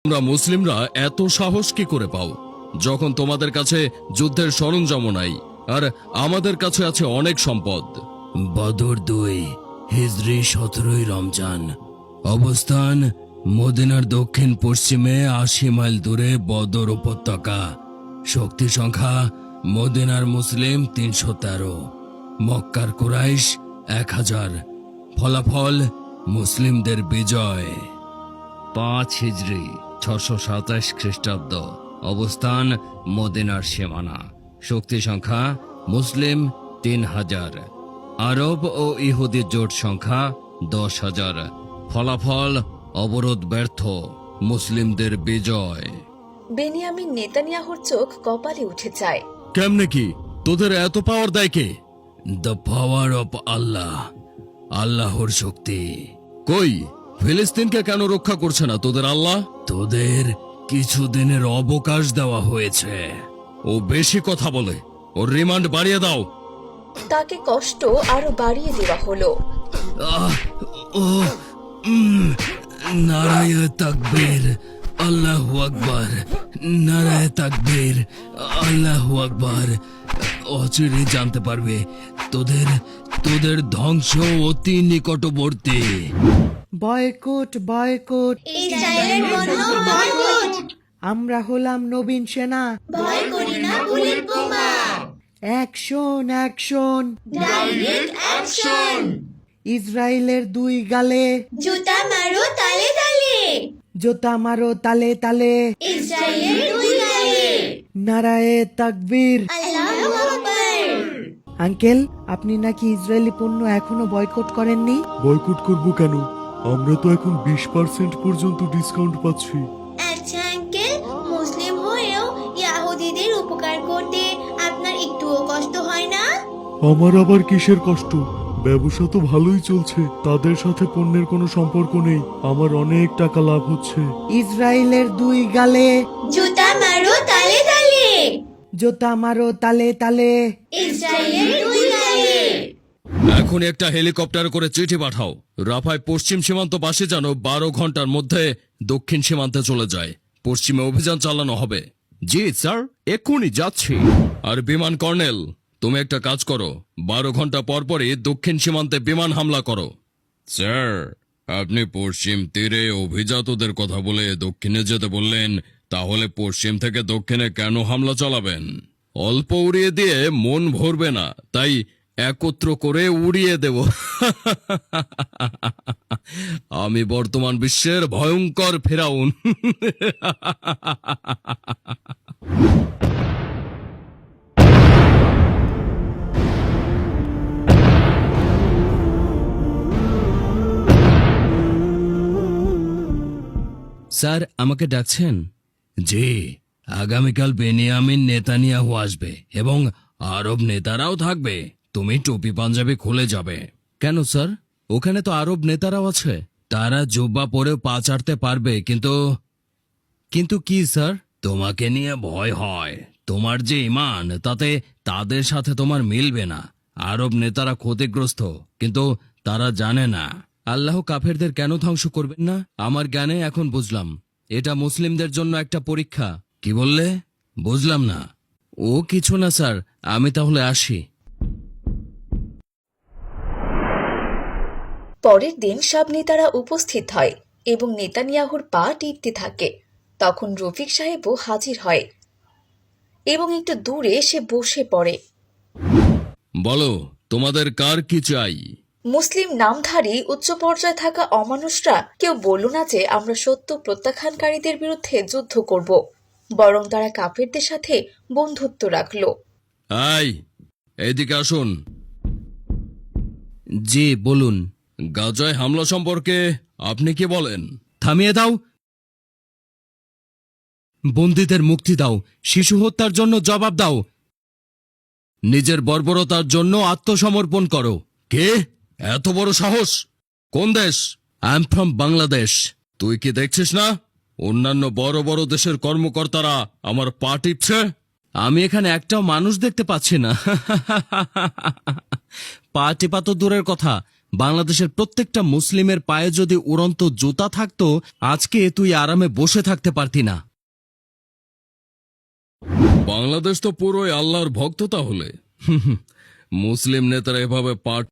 তোমরা মুসলিমরা এত সাহস কি করে পাও যখন তোমাদের কাছে যুদ্ধের সরঞ্জাম নাই আর আমাদের কাছে আছে অনেক সম্পদ? বদর 2 হিজরি 17 রমজান। অবস্থান মদিনার দক্ষিণ পশ্চিমে 80 মাইল দূরে বদর উপত্যকা। শক্তি সংখ্যা মদিনার মুসলিম 313, মক্কার কুরাইশ 1000। ফলাফল মুসলিমদের বিজয়। 5 হিজরি 627 খ্রিস্টাব্দ। অবস্থান মদিনার সীমানা। শক্তি সংখ্যা মুসলিম 3000, আরব ও ইহুদি জোট সংখ্যা 10,000। ফলাফল অবরোধ ব্যর্থ, মুসলিমদের বিজয়। বেনিয়ামিন নেতানিয়াহুর চোখ কপালে উঠে যায়। কেমনে কি? তোদের এত পাওয়ার দেয় কে? দ্য পাওয়ার অফ আল্লাহ, আল্লাহর শক্তি। কই ফিলিস্তিনকে কেন রক্ষা করছে না তোদের আল্লাহ? তোদের কিছুদিনের অবকাশ দেওয়া হয়েছে। ও বেশি কথা বলে, ওর রিমান্ড বাড়িয়ে দাও। তাকে কষ্ট আরো বাড়িয়ে দেওয়া হলো। নারায়ে তাকবীর, আল্লাহু আকবার। নারায়ে তাকবীর, আল্লাহু আকবার। অচিরে জানতে পারবে তোদের তোদের ধ্বংস অতি নিকটবর্তী। বয়কট বয়কট, ইসরায়েলের পণ্য বয়কট। আমরা হলাম নবীন সেনা। ভয় করি না বুলেট বোমা। Action action, direct action. ইসরায়েলের 2 গালে, জুতা মারো তালে তালে। জোতা মারো তালে তালে। ইসরায়েলের 2 গালে। নারায়ে তাকবীর। আল্লাহু আকবার। আঙ্কেল, আপনি নাকি ইসরায়েলি পণ্য এখনো বয়কট করেননি? বয়কট করব কেন? আমরা তো এখন 20% পর্যন্ত ডিসকাউন্ট পাচ্ছি। আচ্ছা আঙ্কেল, মুসলিম হয়েও ইহুদিদের উপকার করতে আপনার একটুও কষ্ট হয় না? আমার আবার কিসের কষ্ট? ব্যবসা তো ভালোই চলছে, তাদের সাথে পণ্যের কোনো সম্পর্ক নেই। আমার অনেক টাকা লাভ হচ্ছে। ইসরায়েলের 2 গালে, জুতা মারো তালে তালে। জোতা মারো তালে তালে। ইসরায়েলের 2 গালে। এখন একটা হেলিকপ্টার করে চিঠি পাঠাও, রাফায় পশ্চিম সীমান্ত পাশে যেন 12 ঘন্টার মধ্যে দক্ষিণ সীমান্তে চলে যায়। পশ্চিমে অভিযান চালানো হবে। জি স্যার, এক্ষুনি যাচ্ছি। আর বিমান কর্নেল, তুমি একটা কাজ করো, 12 ঘন্টা পর পরই দক্ষিণ সীমান্তে বিমান হামলা করো। স্যার, আপনি পশ্চিম তীরে অভিজাতদের কথা বলে দক্ষিণে যেতে বললেন, তাহলে পশ্চিম থেকে দক্ষিণে কেন হামলা চালাবেন? অল্প উড়িয়ে দিয়ে মন ভরবে না, তাই একত্র করে উড়িয়ে দেব। আমি বর্তমান বিশ্বের ভয়ঙ্কর ফেরাউন। স্যার, আমাকে ডাকছেন? জি, আগামীকাল বেনিয়ামিন নেতানিয়াহু আসবে এবং আরব নেতারাও থাকবে। তুমি টুপি পাঞ্জাবি খুলে যাবে। কেন স্যার? ওখানে তো আরব নেতারাও আছে। তারা জুব্বা পরেও পা চাটতে পারবে, কিন্তু কিন্তু কি স্যার? তোমাকে নিয়ে ভয় হয়। তোমার যে ঈমান, তাতে তাদের সাথে তোমার মিলবে না। আরব নেতারা ক্ষতিগ্রস্ত, কিন্তু তারা জানে না। আল্লাহ কাফেরদের কেন ধ্বংস করবেন না? আমার জ্ঞানে এখন বুঝলাম, এটা মুসলিমদের জন্য একটা পরীক্ষা। কি বললে? বুঝলাম না। ও কিছু না স্যার, আমি তাহলে আসি। পরের দিন সব নেতারা উপস্থিত হয় এবং নেতানিয়াহুর পা টিপতে থাকে। তখন রফিক সাহেবও হাজির হয় এবং একটু দূরে সে বসে পড়ে। বলো, তোমাদের কার কি চাই? মুসলিম নামধারী উচ্চ পর্যায়ে থাকা অমানুষরা কেউ বলল না যে আমরা সত্য প্রত্যাখ্যানকারীদের বিরুদ্ধে যুদ্ধ করব, বরং তারা কাফেরদের সাথে বন্ধুত্ব রাখল। এইদিকে আসুন। জি বলুন। গাজায় হামলা সম্পর্কে আপনি কি বলেন? থামিয়ে দাও। বন্দীদের মুক্তি দাও, শিশু হত্যার জন্য জবাব দাও, নিজের বর্বরতার জন্য আত্মসমর্পণ করো। কে? এত বড় সাহস? কোন দেশ? I am from Bangladesh. তুই কি দেখছিস না অন্যান্য বড় বড় দেশের কর্মকর্তারা আমার পা টিপছে? আমি এখানে একটাও মানুষ দেখতে পাচ্ছি না। পা টিপা তো দূরের কথা, বাংলাদেশের প্রত্যেকটা মুসলিমের পায়ে যদি উড়ন্ত জুতা থাকতো, আজকে তুই আরামে বসে থাকতে পারতি না। বাংলাদেশ তো পুরোই আল্লাহর ভক্ত তাহলে। মুসলিম নেতারা এভাবে পাঠ